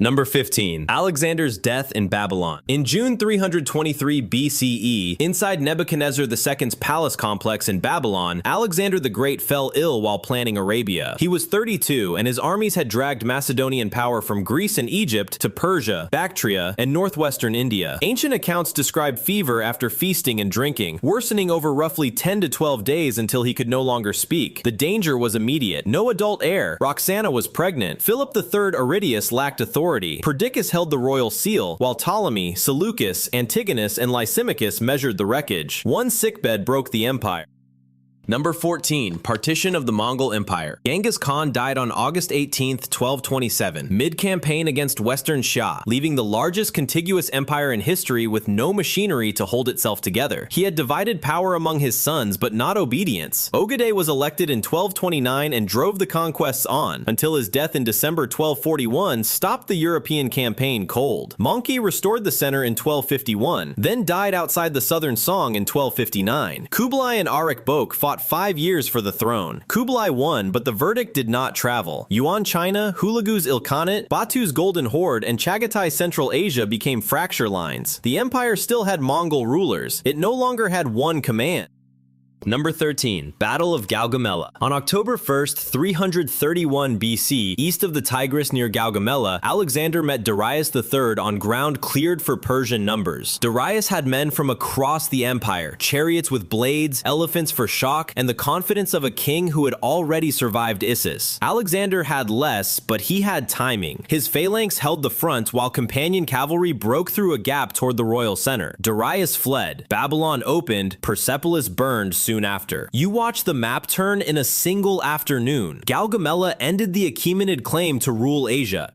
Number 15. Alexander's death in Babylon. In June 323 BCE, inside Nebuchadnezzar II's palace complex in Babylon, Alexander the Great fell ill while planning Arabia. He was 32, and his armies had dragged Macedonian power from Greece and Egypt to Persia, Bactria, and northwestern India. Ancient accounts describe fever after feasting and drinking, worsening over roughly 10 to 12 days until he could no longer speak. The danger was immediate. No adult heir. Roxana was pregnant. Philip III Aridius lacked authority. Perdiccas held the royal seal, while Ptolemy, Seleucus, Antigonus, and Lysimachus measured the wreckage. One sickbed broke the empire. Number 14. Partition of the Mongol Empire. Genghis Khan died on August 18, 1227, mid-campaign against Western Shah, leaving the largest contiguous empire in history with no machinery to hold itself together. He had divided power among his sons, but not obedience. Ogedei was elected in 1229 and drove the conquests on, until his death in December 1241 stopped the European campaign cold. Monkey restored the center in 1251, then died outside the southern Song in 1259. Kublai and Arik Bok fought 5 years for the throne. Kublai won, but the verdict did not travel. Yuan China, Hulagu's Ilkhanate, Batu's Golden Horde, and Chagatai Central Asia became fracture lines. The empire still had Mongol rulers. It no longer had one command. Number 13. Battle of Gaugamela. On October 1st, 331 BC, east of the Tigris near Gaugamela, Alexander met Darius III on ground cleared for Persian numbers. Darius had men from across the empire, chariots with blades, elephants for shock, and the confidence of a king who had already survived Issus. Alexander had less, but he had timing. His phalanx held the front while companion cavalry broke through a gap toward the royal center. Darius fled. Babylon opened. Persepolis burned soon after. You watch the map turn in a single afternoon. Gaugamela ended the Achaemenid claim to rule Asia.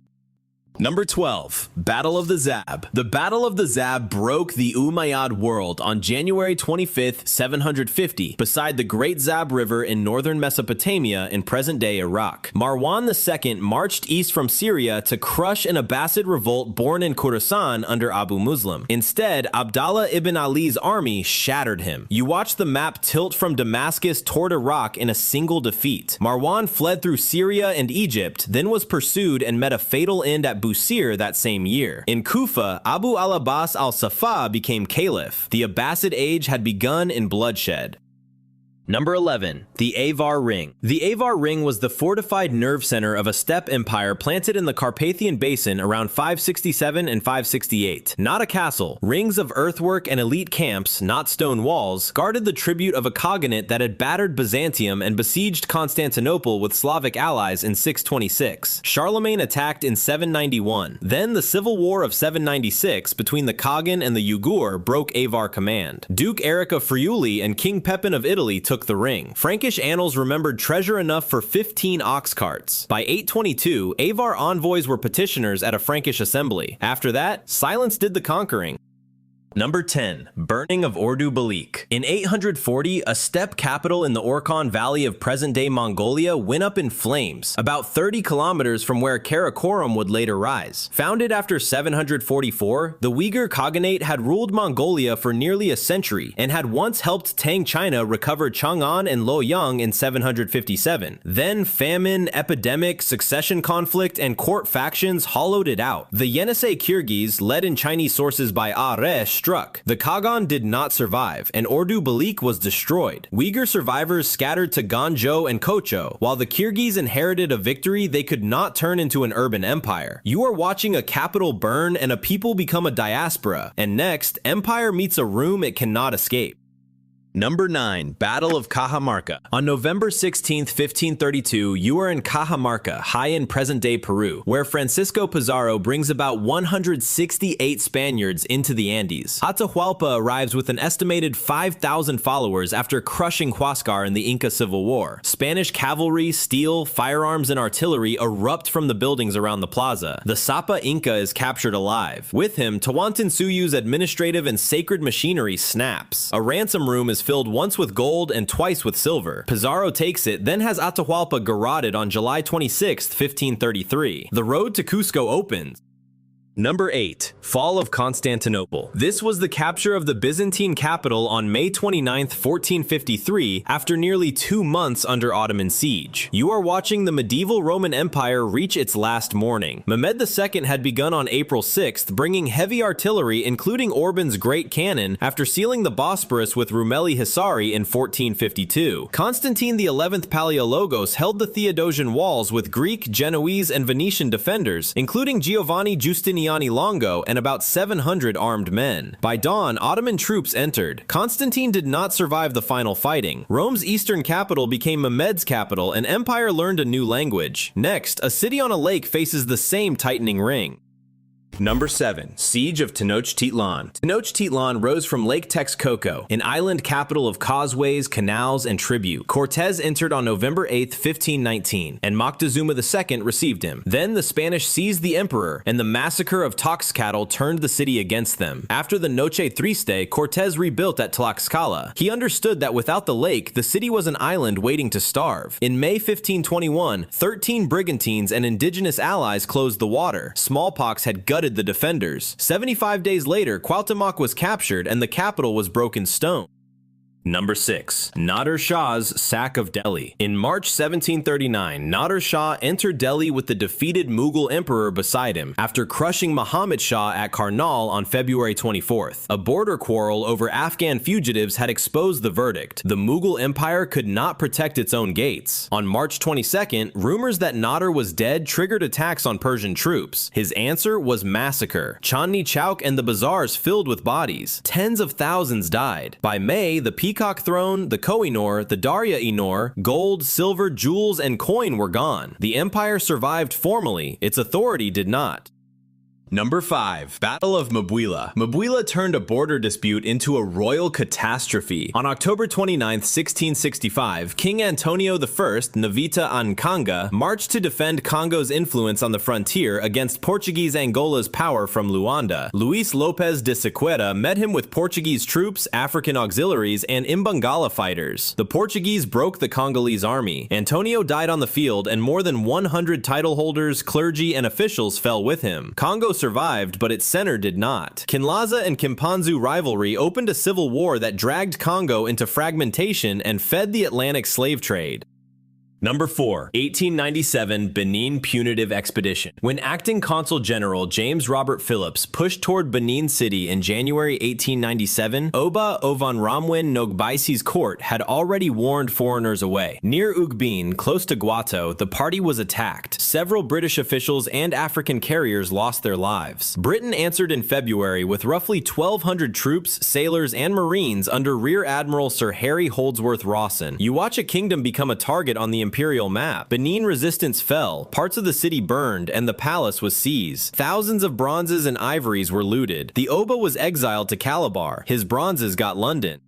Number 12. Battle of the Zab. The Battle of the Zab broke the Umayyad world on January 25, 750, beside the Great Zab River in northern Mesopotamia in present-day Iraq. Marwan II marched east from Syria to crush an Abbasid revolt born in Khorasan under Abu Muslim. Instead, Abdallah ibn Ali's army shattered him. You watch the map tilt from Damascus toward Iraq in a single defeat. Marwan fled through Syria and Egypt, then was pursued and met a fatal end at Busir that same year. In Kufa, Abu al-Abbas al-Safa became caliph. The Abbasid age had begun in bloodshed. Number 11. The Avar Ring. The Avar Ring was the fortified nerve center of a steppe empire planted in the Carpathian Basin around 567 and 568. Not a castle. Rings of earthwork and elite camps, not stone walls, guarded the tribute of a cognate that had battered Byzantium and besieged Constantinople with Slavic allies in 626. Charlemagne attacked in 791. Then the Civil War of 796 between the Khagan and the Yugur broke Avar command. Duke Eric of Friuli and King Pepin of Italy took the ring. Frankish annals remembered treasure enough for 15 ox carts. By 822, Avar envoys were petitioners at a Frankish assembly. After that, silence did the conquering. Number 10. Burning of Ordu Balik. In 840, a steppe capital in the Orkhon Valley of present-day Mongolia went up in flames, about 30 kilometers from where Karakorum would later rise. Founded after 744, the Uyghur Khaganate had ruled Mongolia for nearly a century and had once helped Tang China recover Chang'an and Luoyang in 757. Then famine, epidemic, succession conflict, and court factions hollowed it out. The Yenisei Kyrgyz, led in Chinese sources by Aresh, struck. The Khagan did not survive, and Ordu Balik was destroyed. Uyghur survivors scattered to Ganzhou and Kocho, while the Kyrgyz inherited a victory they could not turn into an urban empire. You are watching a capital burn and a people become a diaspora, and next, empire meets a room it cannot escape. Number 9. Battle of Cajamarca. On November 16, 1532, you are in Cajamarca, high in present-day Peru, where Francisco Pizarro brings about 168 Spaniards into the Andes. Atahualpa arrives with an estimated 5,000 followers after crushing Huáscar in the Inca Civil War. Spanish cavalry, steel, firearms, and artillery erupt from the buildings around the plaza. The Sapa Inca is captured alive. With him, Tawantinsuyu's administrative and sacred machinery snaps. A ransom room is filled once with gold and twice with silver. Pizarro takes it, then has Atahualpa garroted on July 26, 1533. The road to Cusco opens. Number 8. Fall of Constantinople. This was the capture of the Byzantine capital on May 29, 1453, after nearly 2 months under Ottoman siege. You are watching the medieval Roman Empire reach its last morning. Mehmed II had begun on April 6th, bringing heavy artillery including Orban's great cannon after sealing the Bosporus with Rumeli Hisari in 1452. Constantine XI Palaiologos held the Theodosian walls with Greek, Genoese, and Venetian defenders, including Giovanni Giustiniani Longo and about 700 armed men. By dawn, Ottoman troops entered. Constantine did not survive the final fighting. Rome's eastern capital became Mehmed's capital, and empire learned a new language. Next, a city on a lake faces the same tightening ring. Number 7. Siege of Tenochtitlan. Tenochtitlan rose from Lake Texcoco, an island capital of causeways, canals, and tribute. Cortez entered on November 8, 1519, and Moctezuma II received him. Then the Spanish seized the emperor, and the massacre of Tlaxcala turned the city against them. After the Noche Triste, Cortez rebuilt at Tlaxcala. He understood that without the lake, the city was an island waiting to starve. In May 1521, 13 brigantines and indigenous allies closed the water. Smallpox had gutted the defenders. 75 days later, Cuauhtémoc was captured and the capital was broken stone. Number 6. Nader Shah's sack of Delhi. In March 1739, Nader Shah entered Delhi with the defeated Mughal emperor beside him, after crushing Muhammad Shah at Karnal on February 24th. A border quarrel over Afghan fugitives had exposed the verdict. The Mughal Empire could not protect its own gates. On March 22nd, rumors that Nader was dead triggered attacks on Persian troops. His answer was massacre. Chandni Chowk and the bazaars filled with bodies. Tens of thousands died. By May, the Peacock Throne, the Koh-i-Noor, the Darya-i-Noor, gold, silver, jewels, and coin were gone. The empire survived formally, its authority did not. Number 5. Battle of Mabuila. Mabuila turned a border dispute into a royal catastrophe. On October 29, 1665, King Antonio I, Navita Ankanga, marched to defend Congo's influence on the frontier against Portuguese Angola's power from Luanda. Luis Lopez de Sequeira met him with Portuguese troops, African auxiliaries, and Imbangala fighters. The Portuguese broke the Congolese army. Antonio died on the field, and more than 100 title holders, clergy, and officials fell with him. Congo survived, but its center did not. Kinlaza and Kimpanzu rivalry opened a civil war that dragged Congo into fragmentation and fed the Atlantic slave trade. Number 4. 1897 Benin Punitive Expedition. When acting consul general James Robert Phillips pushed toward Benin City in January 1897, Oba Ovanramwen Nogbaisi's court had already warned foreigners away. Near Ugbin, close to Guato, the party was attacked. Several British officials and African carriers lost their lives. Britain answered in February with roughly 1,200 troops, sailors, and marines under Rear Admiral Sir Harry Holdsworth Rawson. You watch a kingdom become a target on the imperial map. Benin resistance fell, parts of the city burned, and the palace was seized. Thousands of bronzes and ivories were looted. The Oba was exiled to Calabar. His bronzes got London.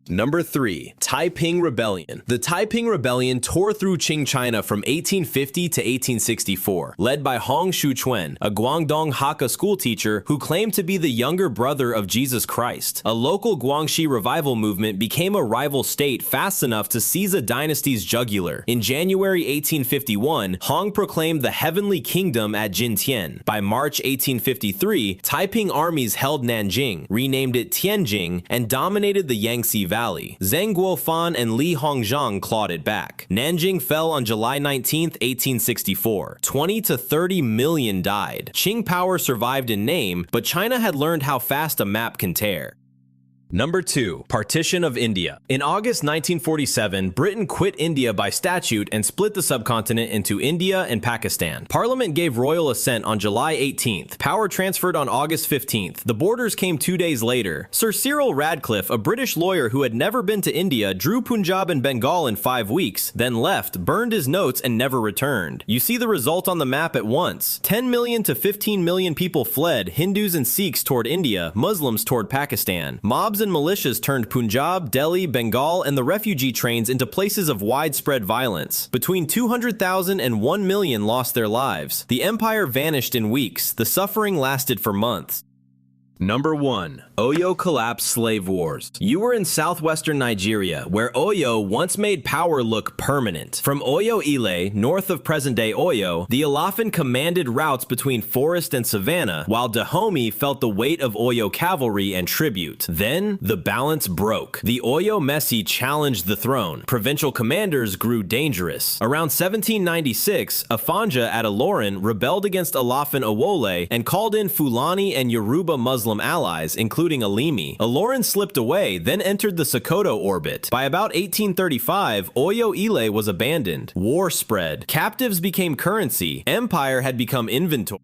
Number 3. Taiping Rebellion. The Taiping Rebellion tore through Qing China from 1850 to 1864, led by Hong Shuquan, a Guangdong Hakka schoolteacher who claimed to be the younger brother of Jesus Christ. A local Guangxi revival movement became a rival state fast enough to seize a dynasty's jugular. In January 1851, Hong proclaimed the Heavenly Kingdom at Jintian. By March 1853, Taiping armies held Nanjing, renamed it Tianjing, and dominated the Yangtze Valley. Zheng Guofan and Li Hongzhang clawed it back. Nanjing fell on July 19, 1864. 20 to 30 million died. Qing power survived in name, but China had learned how fast a map can tear. Number 2. Partition of India. In August 1947, Britain quit India by statute and split the subcontinent into India and Pakistan. Parliament gave royal assent on July 18th. Power transferred on August 15th. The borders came 2 days later. Sir Cyril Radcliffe, a British lawyer who had never been to India, drew Punjab and Bengal in 5 weeks, then left, burned his notes, and never returned. You see the result on the map at once. 10 million to 15 million people fled, Hindus and Sikhs toward India, Muslims toward Pakistan. Mobs and militias turned Punjab, Delhi, Bengal, and the refugee trains into places of widespread violence. Between 200,000 and 1 million lost their lives. The empire vanished in weeks. The suffering lasted for months. Number 1. Oyo Collapse Slave Wars. You were in southwestern Nigeria, where Oyo once made power look permanent. From Oyo Ile, north of present-day Oyo, the Alafin commanded routes between forest and savanna, while Dahomey felt the weight of Oyo cavalry and tribute. Then, the balance broke. The Oyo Messi challenged the throne. Provincial commanders grew dangerous. Around 1796, Afanja at Ilorin rebelled against Alafin Awole and called in Fulani and Yoruba Muslim allies, including Alimi. Ilorin slipped away, then entered the Sokoto orbit. By about 1835, Oyo Ile was abandoned. War spread. Captives became currency. Empire had become inventory.